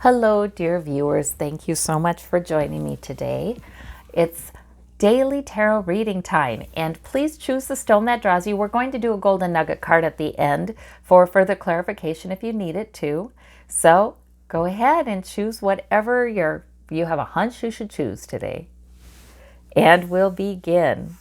Hello, dear viewers. Thank you so much for joining me today. It's daily tarot reading time, and please choose the stone that draws you. We're going to do a golden nugget card at the end for further clarification if you need it too. So go ahead and choose whatever you have a hunch you should choose today. And we'll begin.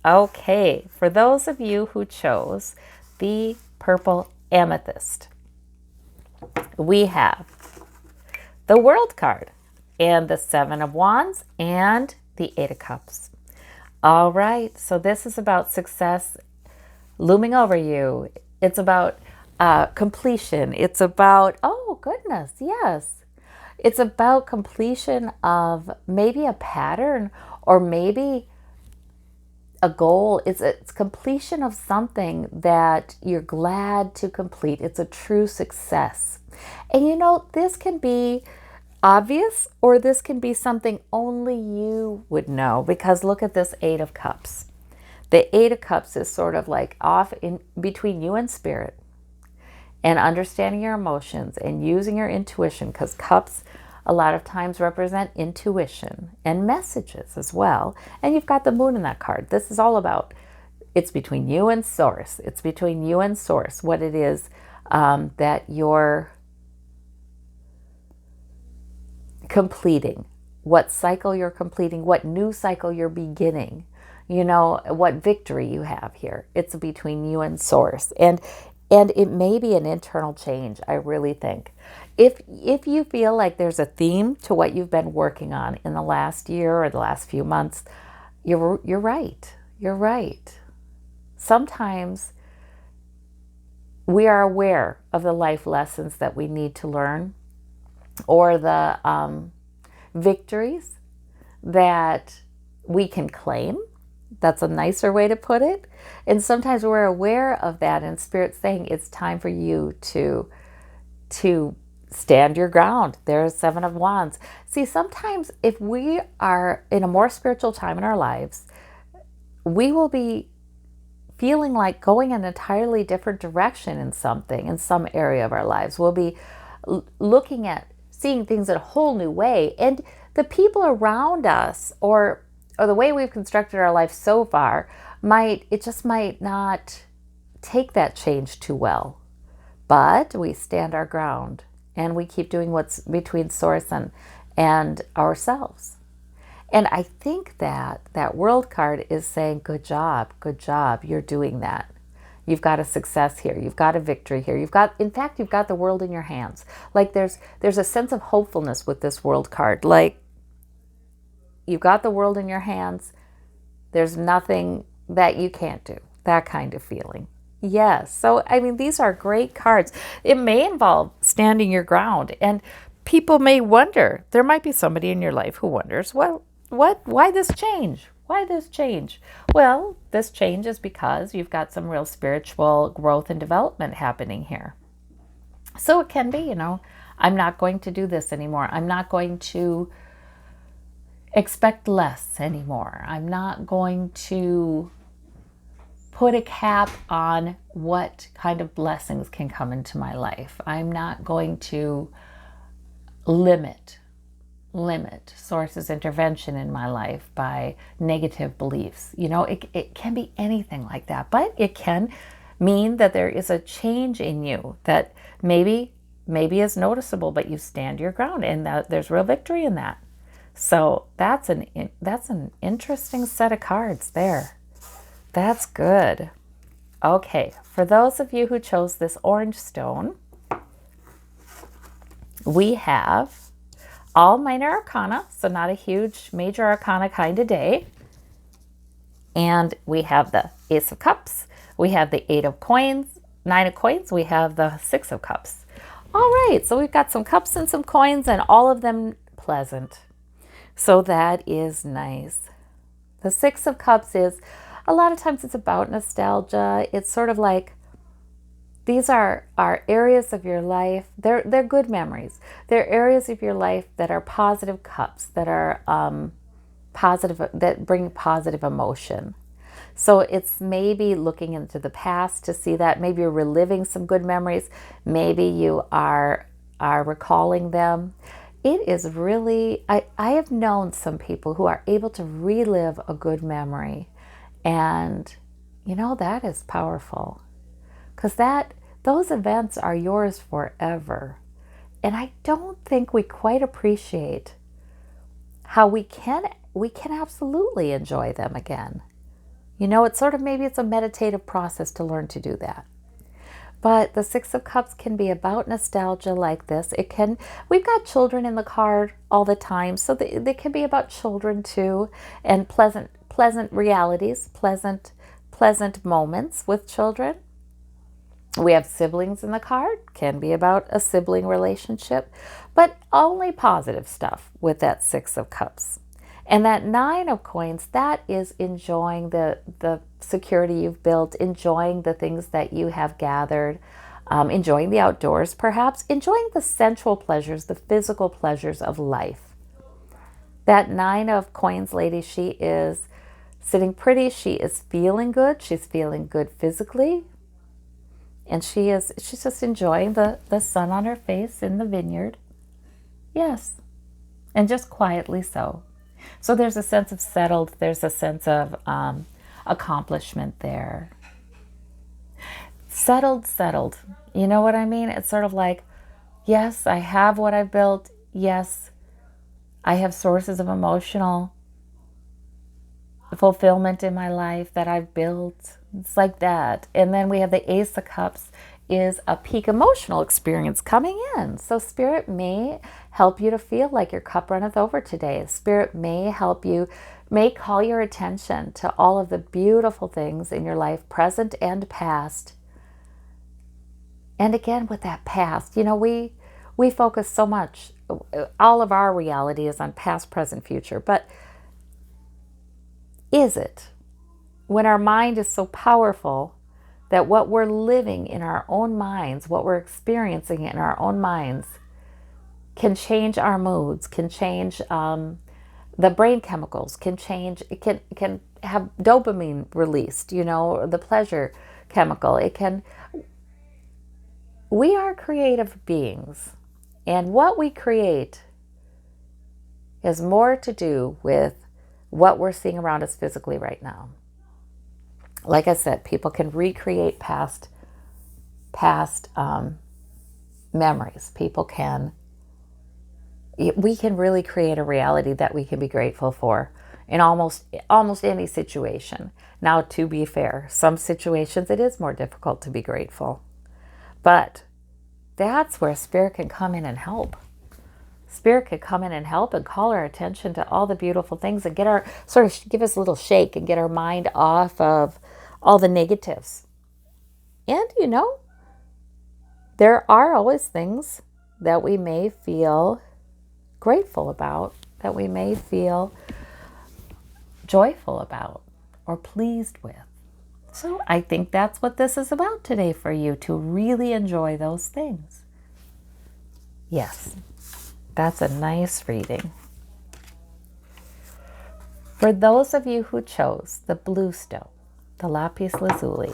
Okay, for those of you who chose the purple amethyst, we have the World card and the Seven of Wands and the Eight of Cups. All right, so this is about success looming over you. It's about completion. It's about, oh goodness, yes. It's about completion of maybe a pattern or maybe a goal. It's completion of something that you're glad to complete. It's a true success. And you know, this can be obvious or this can be something only you would know, because look at this Eight of Cups. The Eight of Cups is sort of like off in between you and spirit and understanding your emotions and using your intuition, because cups a lot of times represent intuition and messages as well. And you've got the moon in that card. This is all about, it's between you and source. It's between you and source, what it is that you're completing, what cycle you're completing, what new cycle you're beginning, you know, what victory you have here. It's between you and source. And it may be an internal change, I really think. If you feel like there's a theme to what you've been working on in the last year or the last few months, you're right. You're right. Sometimes we are aware of the life lessons that we need to learn, or the victories that we can claim. That's a nicer way to put it. And sometimes we're aware of that, and Spirit's saying it's time for you to stand your ground. There's Seven of Wands. See, sometimes if we are in a more spiritual time in our lives, we will be feeling like going in an entirely different direction in something, in some area of our lives. We'll be looking at seeing things in a whole new way. And the people around us, or the way we've constructed our life so far, might not take that change too well. But we stand our ground and we keep doing what's between source and ourselves. And I think that World card is saying, good job, you're doing that. You've got a success here. You've got a victory here. In fact, you've got the world in your hands. Like there's a sense of hopefulness with this World card. Like you've got the world in your hands. There's nothing that you can't do. That kind of feeling. Yes. So, I mean, these are great cards. It may involve standing your ground, and people may wonder, there might be somebody in your life who wonders, well, why this change? Why this change? Well, this change is because you've got some real spiritual growth and development happening here. So it can be, you know, I'm not going to do this anymore. I'm not going to expect less anymore. I'm not going to put a cap on what kind of blessings can come into my life. I'm not going to limit source's intervention in my life by negative beliefs. You know, it can be anything like that, but it can mean that there is a change in you that maybe is noticeable, but you stand your ground, and that there's real victory in that. So that's an interesting set of cards there. That's good. Okay, for those of you who chose this orange stone, we have all minor arcana, so not a huge major arcana kind of day. And we have the Ace of Cups, we have the Eight of Coins, Nine of Coins, we have the Six of Cups. All right, so we've got some cups and some coins, and all of them pleasant. So that is nice. The Six of Cups is, a lot of times it's about nostalgia. It's sort of like, these are areas of your life. They're good memories. They're areas of your life that are positive cups, that are positive, that bring positive emotion. So it's maybe looking into the past to see that. Maybe you're reliving some good memories. Maybe you are are recalling them. It is really, I have known some people who are able to relive a good memory. And, that is powerful. Because those events are yours forever. And I don't think we quite appreciate how we can absolutely enjoy them again. It's sort of, maybe it's a meditative process to learn to do that. But the Six of Cups can be about nostalgia like this. We've got children in the card all the time, so they can be about children too, and pleasant realities, pleasant moments with children. We have siblings in the card, can be about a sibling relationship, but only positive stuff with that Six of Cups. And that Nine of Coins, that is enjoying the security you've built, enjoying the things that you have gathered, enjoying the outdoors perhaps, enjoying the sensual pleasures, the physical pleasures of life. That Nine of Coins lady, she is sitting pretty, she is feeling good, she's feeling good physically, and she's just enjoying the sun on her face in the vineyard. Yes, and just quietly so. So there's a sense of settled, there's a sense of accomplishment there. Settled. You know what I mean? It's sort of like, yes, I have what I've built. Yes, I have sources of emotional fulfillment in my life that I've built. It's like that. And then we have the Ace of Cups is a peak emotional experience coming in. So Spirit may help you to feel like your cup runneth over today. Spirit may call your attention to all of the beautiful things in your life, present and past. And again, with that past, we focus so much, all of our reality is on past, present, future. But is it? When our mind is so powerful that what we're living in our own minds, what we're experiencing in our own minds, can change our moods, can change the brain chemicals, can have dopamine released, the pleasure chemical. We are creative beings, and what we create has more to do with what we're seeing around us physically right now. Like I said, people can recreate past memories. We can really create a reality that we can be grateful for in almost any situation. Now, to be fair, some situations it is more difficult to be grateful. But that's where Spirit can come in and help. Spirit could come in and help and call our attention to all the beautiful things and give us a little shake and get our mind off of all the negatives. And, there are always things that we may feel grateful about, that we may feel joyful about or pleased with. So I think that's what this is about today for you, to really enjoy those things. Yes, that's a nice reading. For those of you who chose the blue stone, the lapis lazuli,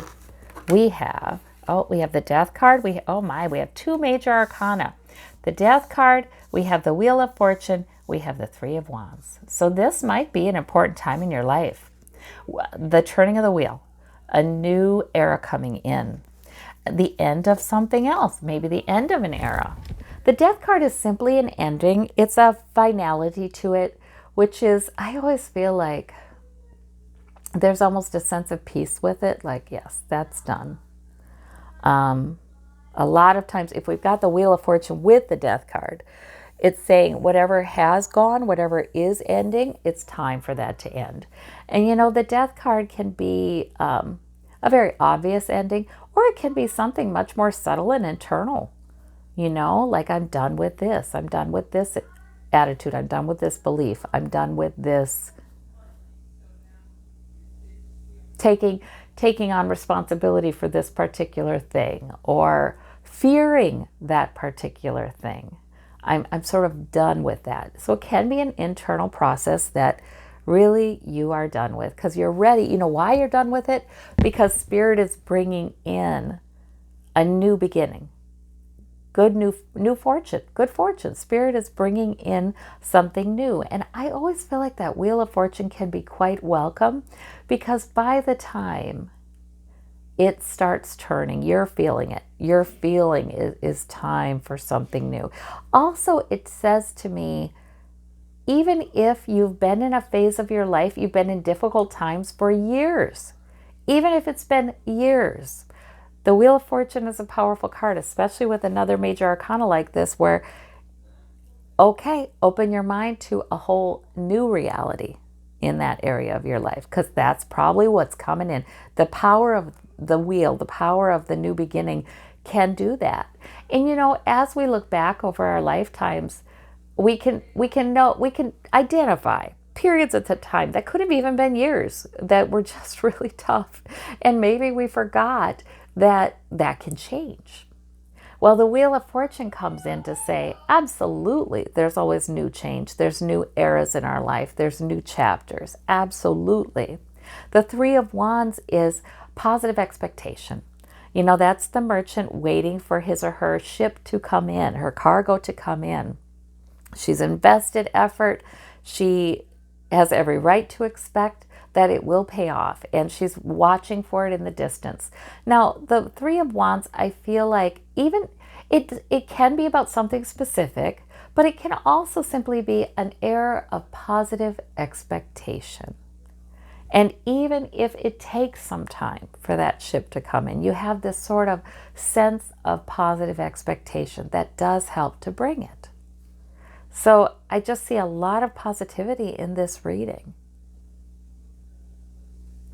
we have the death card. We have two major arcana. The death card, we have the wheel of fortune, we have the three of wands. So this might be an important time in your life. The turning of the wheel, a new era coming in, the end of something else, maybe the end of an era. The death card is simply an ending. It's a finality to it, which is, I always feel like there's almost a sense of peace with it. Like, yes, that's done. A lot of times, if we've got the Wheel of Fortune with the Death card, it's saying whatever has gone, whatever is ending, it's time for that to end. And the Death card can be a very obvious ending, or it can be something much more subtle and internal. Like, I'm done with this. I'm done with this attitude. I'm done with this belief. I'm done with this taking on responsibility for this particular thing, or fearing that particular thing. I'm sort of done with that. So it can be an internal process that really you are done with because you're ready. You know why you're done with it? Because Spirit is bringing in a new beginning. good new fortune, good fortune. Spirit is bringing in something new. And I always feel like that Wheel of Fortune can be quite welcome, because by the time it starts turning, you're feeling it. You're feeling it is time for something new. Also, it says to me, even if you've been in a phase of your life, you've been in difficult times for years, even if it's been years, the Wheel of Fortune is a powerful card, especially with another major arcana like this, where, okay, open your mind to a whole new reality in that area of your life, because that's probably what's coming in. The power of the wheel, the power of the new beginning can do that. And you know, as we look back over our lifetimes, we can identify periods at the time that could have even been years that were just really tough, and maybe we forgot that that can change. Well, the Wheel of Fortune comes in to say, absolutely, there's always new change. There's new eras in our life. There's new chapters. Absolutely. The Three of Wands is positive expectation. You know, that's the merchant waiting for his or her ship to come in, her cargo to come in. She's invested effort. She has every right to expect that it will pay off, and she's watching for it in the distance. Now, the Three of Wands, I feel like even it can be about something specific, but it can also simply be an air of positive expectation. And even if it takes some time for that ship to come in, you have this sort of sense of positive expectation that does help to bring it. So I just see a lot of positivity in this reading.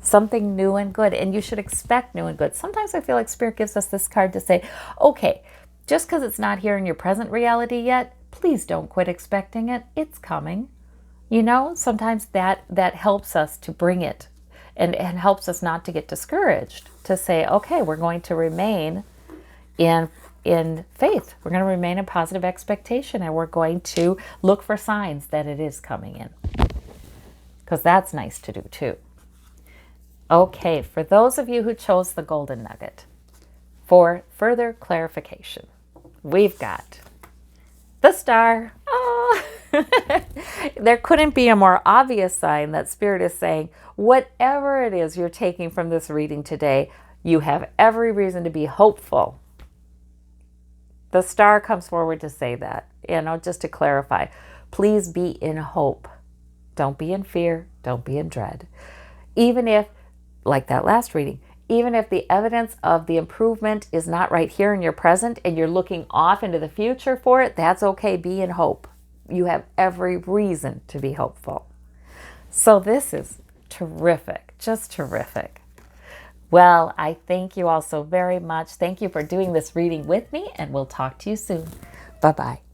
Something new and good, and you should expect new and good. Sometimes I feel like Spirit gives us this card to say, okay, just because it's not here in your present reality yet, please don't quit expecting it. It's coming. You know, sometimes that helps us to bring it, and helps us not to get discouraged, to say, okay, we're going to remain in faith. We're going to remain in positive expectation, and we're going to look for signs that it is coming in, because that's nice to do too. Okay, for those of you who chose the golden nugget, for further clarification, we've got the star. Oh. There couldn't be a more obvious sign that Spirit is saying, whatever it is you're taking from this reading today, you have every reason to be hopeful. The star comes forward to say that. You know, just to clarify, please be in hope. Don't be in fear. Don't be in dread. Even if, like that last reading, even if the evidence of the improvement is not right here in your present and you're looking off into the future for it, that's okay. Be in hope. You have every reason to be hopeful. So this is terrific, just terrific. Well, I thank you all so very much. Thank you for doing this reading with me, and we'll talk to you soon. Bye-bye.